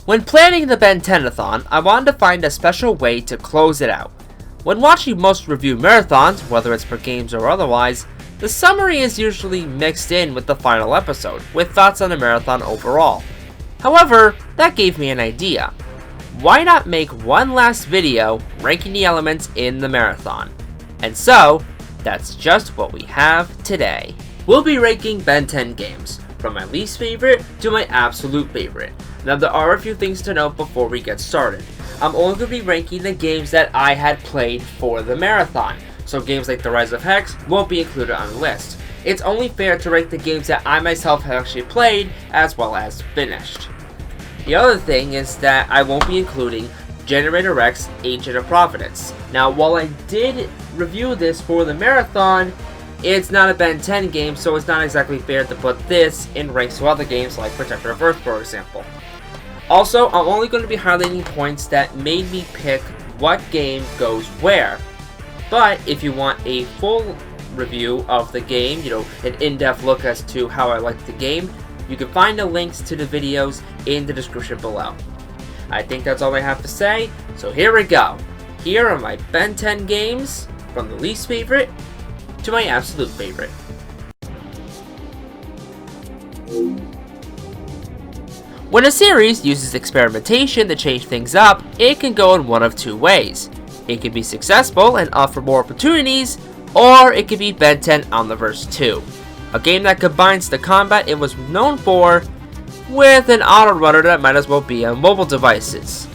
When planning the Ben 10-a-thon, I wanted to find a special way to close it out. When watching most review marathons, whether it's for games or otherwise, the summary is usually mixed in with the final episode, with thoughts on the marathon overall. However, that gave me an idea. Why not make one last video ranking the elements in the marathon? And so, that's just what we have today. We'll be ranking Ben 10 games, from my least favorite to my absolute favorite. Now there are a few things to note before we get started. I'm only going to be ranking the games that I had played for the marathon, so games like The Rise of Hex won't be included on the list. It's only fair to rank the games that I myself have actually played as well as finished. The other thing is that I won't be including Generator X Agent of Providence. Now while I did review this for the marathon, it's not a Ben 10 game, so it's not exactly fair to put this in ranks to other games like Protector of Earth, for example. Also, I'm only going to be highlighting points that made me pick what game goes where. But if you want a full review of the game, an in-depth look as to how I liked the game, you can find the links to the videos in the description below. I think that's all I have to say, so here we go. Here are my Ben 10 games, from the least favorite to my absolute favorite. When a series uses experimentation to change things up, it can go in one of two ways. It can be successful and offer more opportunities, or it can be Ben 10 Omniverse 2, a game that combines the combat it was known for with an autorunner that might as well be on mobile devices,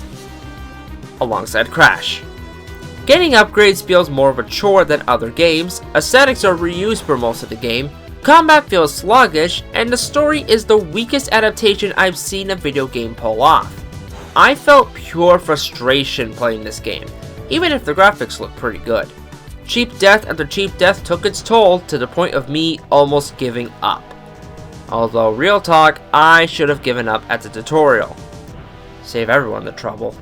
alongside Crash. Getting upgrades feels more of a chore than other games, aesthetics are reused for most of the game, combat feels sluggish, and the story is the weakest adaptation I've seen a video game pull off. I felt pure frustration playing this game, even if the graphics look pretty good. Cheap death after cheap death took its toll to the point of me almost giving up. Although, real talk, I should have given up at the tutorial. Save everyone the trouble.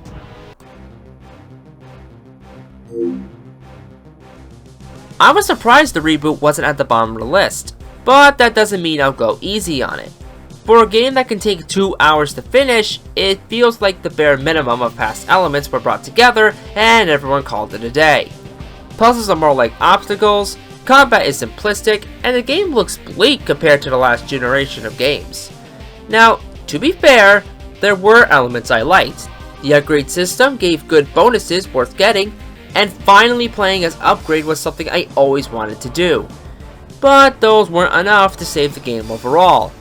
I was surprised the reboot wasn't at the bottom of the list, but that doesn't mean I'll go easy on it. For a game that can take 2 hours to finish, it feels like the bare minimum of past elements were brought together and everyone called it a day. Puzzles are more like obstacles, combat is simplistic, and the game looks bleak compared to the last generation of games. Now, to be fair, there were elements I liked. The upgrade system gave good bonuses worth getting, and finally playing as Upgrade was something I always wanted to do. But those weren't enough to save the game overall.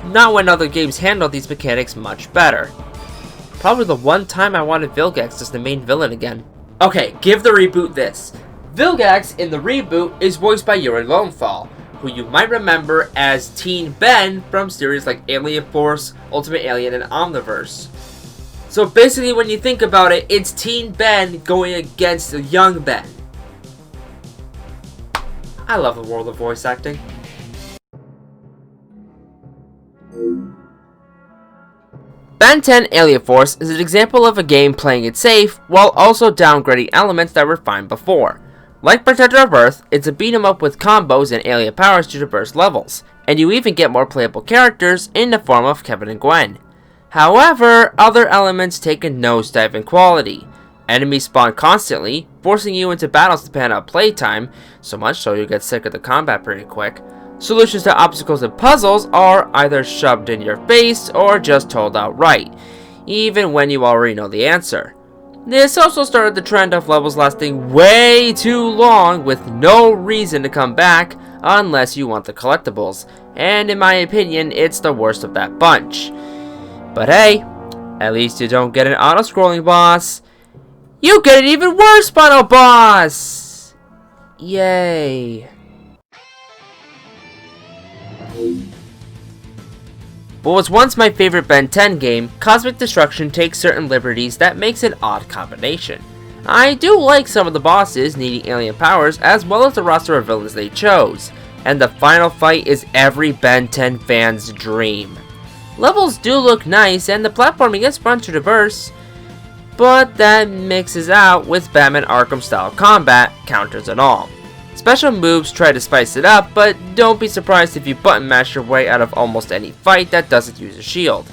Not when other games handle these mechanics much better. Probably the one time I wanted Vilgax as the main villain again. Okay, give the reboot this. Vilgax in the reboot is voiced by Yuri Lowenthal, who you might remember as Teen Ben from series like Alien Force, Ultimate Alien, and Omniverse. So basically when you think about it, it's Teen Ben going against Young Ben. I love the world of voice acting. Ben 10 Alien Force is an example of a game playing it safe while also downgrading elements that were fine before. Like Protector of Earth, it's a beat 'em up with combos and alien powers to traverse levels, and you even get more playable characters in the form of Kevin and Gwen. However, other elements take a nosedive in quality. Enemies spawn constantly, forcing you into battles to pan out playtime, so much so you get sick of the combat pretty quick. Solutions to obstacles and puzzles are either shoved in your face or just told outright, even when you already know the answer. This also started the trend of levels lasting way too long with no reason to come back unless you want the collectibles, and in my opinion, it's the worst of that bunch. But hey, at least you don't get an auto-scrolling boss. You get an even worse final boss! Yay. What was once my favorite Ben 10 game, Cosmic Destruction takes certain liberties that makes an odd combination. I do like some of the bosses needing alien powers as well as the roster of villains they chose, and the final fight is every Ben 10 fan's dream. Levels do look nice and the platforming is fun to traverse, but that mixes out with Batman Arkham style combat, counters and all. Special moves try to spice it up, but don't be surprised if you button mash your way out of almost any fight that doesn't use a shield.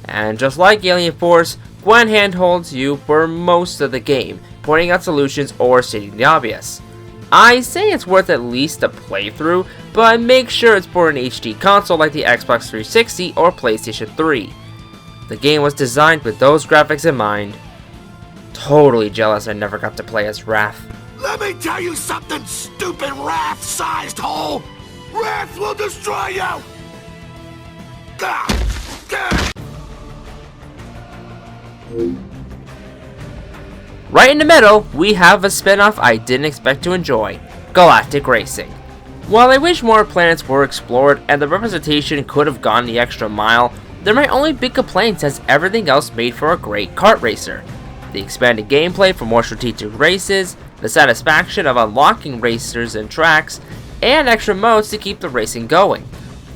And just like Alien Force, Gwen handholds you for most of the game, pointing out solutions or stating the obvious. I say it's worth at least a playthrough, but make sure it's for an HD console like the Xbox 360 or PlayStation 3. The game was designed with those graphics in mind. Totally jealous I never got to play as Wrath. Let me tell you something, stupid Wrath-sized hole! Wrath will destroy you! Right in the middle, we have a spin-off I didn't expect to enjoy, Galactic Racing. While I wish more planets were explored and the representation could have gone the extra mile, they're my only big complaints as everything else made for a great kart racer. The expanded gameplay for more strategic races, the satisfaction of unlocking racers and tracks, and extra modes to keep the racing going.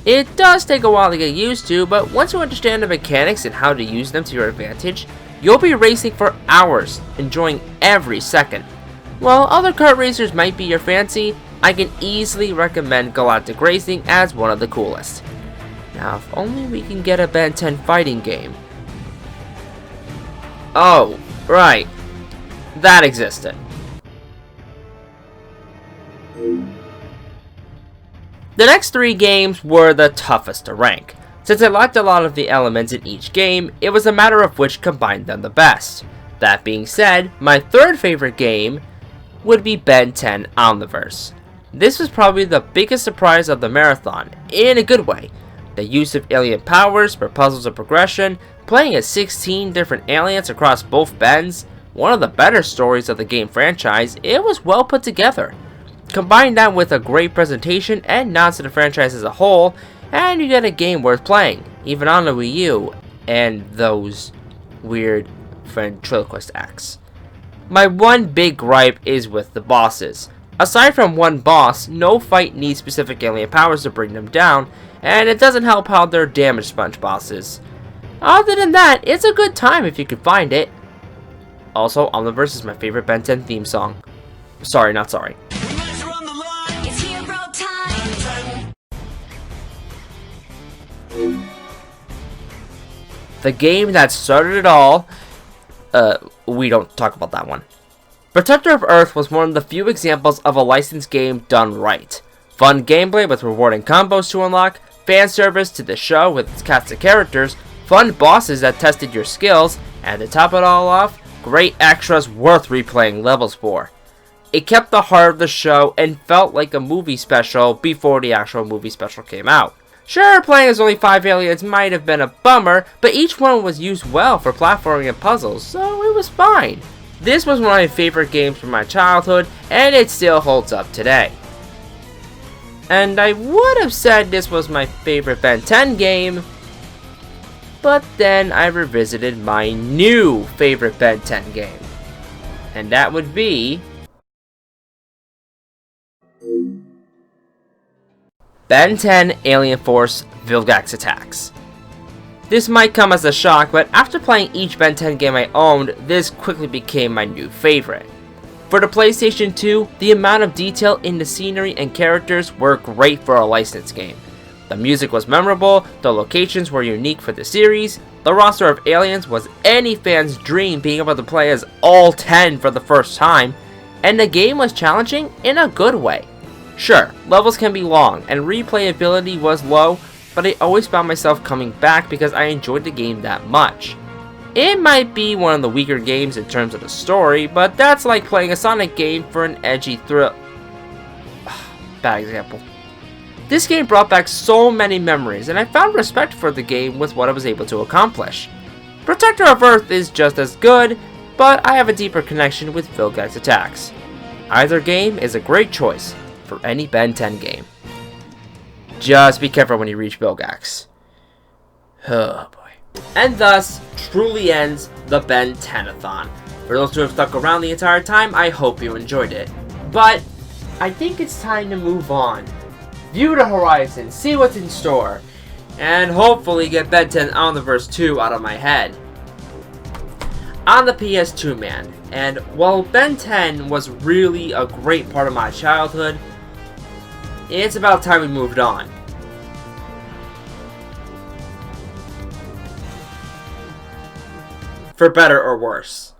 It does take a while to get used to, but once you understand the mechanics and how to use them to your advantage, you'll be racing for hours, enjoying every second. While other kart racers might be your fancy, I can easily recommend Galactic Racing as one of the coolest. Now, if only we can get a Ben 10 fighting game. Oh, right. That existed. The next 3 games were the toughest to rank. Since I liked a lot of the elements in each game, it was a matter of which combined them the best. That being said, my third favorite game would be Ben 10 Omniverse. This was probably the biggest surprise of the marathon, in a good way. The use of alien powers for puzzles of progression, playing as 16 different aliens across both bends, one of the better stories of the game franchise, it was well put together. Combine that with a great presentation and nods to the franchise as a whole, and you get a game worth playing, even on the Wii U, and those weird ventriloquist acts. My one big gripe is with the bosses. Aside from one boss, no fight needs specific alien powers to bring them down, and it doesn't help how they're damage sponge bosses. Other than that, it's a good time if you can find it. Also, Omniverse is my favorite Ben 10 theme song. Sorry, not sorry. It's hero time. The game that started it all, we don't talk about that one. Protector of Earth was one of the few examples of a licensed game done right. Fun gameplay with rewarding combos to unlock, fan service to the show with its cast of characters, fun bosses that tested your skills, and to top it all off, great extras worth replaying levels for. It kept the heart of the show and felt like a movie special before the actual movie special came out. Sure, playing as only 5 aliens might have been a bummer, but each one was used well for platforming and puzzles, so it was fine. This was one of my favorite games from my childhood, and it still holds up today. And I would have said this was my favorite Ben 10 game, but then I revisited my new favorite Ben 10 game. And that would be Ben 10 Alien Force Vilgax Attacks. This might come as a shock, but after playing each Ben 10 game I owned, this quickly became my new favorite. For the PlayStation 2, the amount of detail in the scenery and characters were great for a licensed game. The music was memorable, the locations were unique for the series, the roster of aliens was any fan's dream being able to play as all 10 for the first time, and the game was challenging in a good way. Sure, levels can be long, and replayability was low, but I always found myself coming back because I enjoyed the game that much. It might be one of the weaker games in terms of the story, but that's like playing a Sonic game for an edgy thrill. Bad example. This game brought back so many memories, and I found respect for the game with what I was able to accomplish. Protector of Earth is just as good, but I have a deeper connection with Vilgax Attacks. Either game is a great choice for any Ben 10 game. Just be careful when you reach Vilgax. Oh boy. And thus, truly ends the Ben 10-a-thon. For those who have stuck around the entire time, I hope you enjoyed it. But, I think it's time to move on. View the horizon, see what's in store, and hopefully get Ben 10 Omniverse 2 out of my head. On the PS2Man, and while Ben 10 was really a great part of my childhood, it's about time we moved on. for better or worse.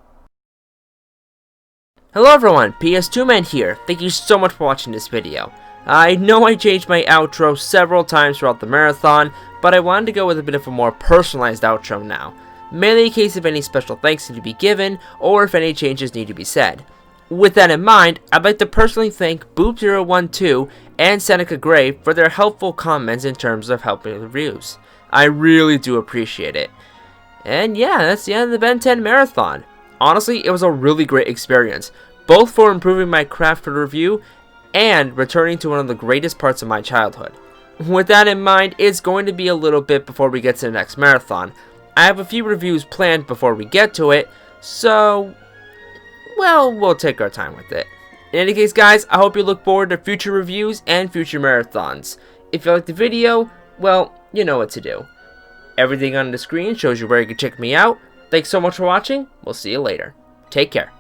Hello everyone, PS2Man here. Thank you so much for watching this video. I know I changed my outro several times throughout the marathon, but I wanted to go with a bit of a more personalized outro now. Mainly in case of any special thanks need to be given, or if any changes need to be said. With that in mind, I'd like to personally thank Boop012 and Seneca Gray for their helpful comments in terms of helping reviews. I really do appreciate it. And yeah, that's the end of the Ben 10 Marathon. Honestly, it was a really great experience, both for improving my craft for review and returning to one of the greatest parts of my childhood. With that in mind, it's going to be a little bit before we get to the next marathon. I have a few reviews planned before we get to it, so, well, we'll take our time with it. In any case, guys, I hope you look forward to future reviews and future marathons. If you liked the video, well, you know what to do. Everything on the screen shows you where you can check me out. Thanks so much for watching. We'll see you later. Take care.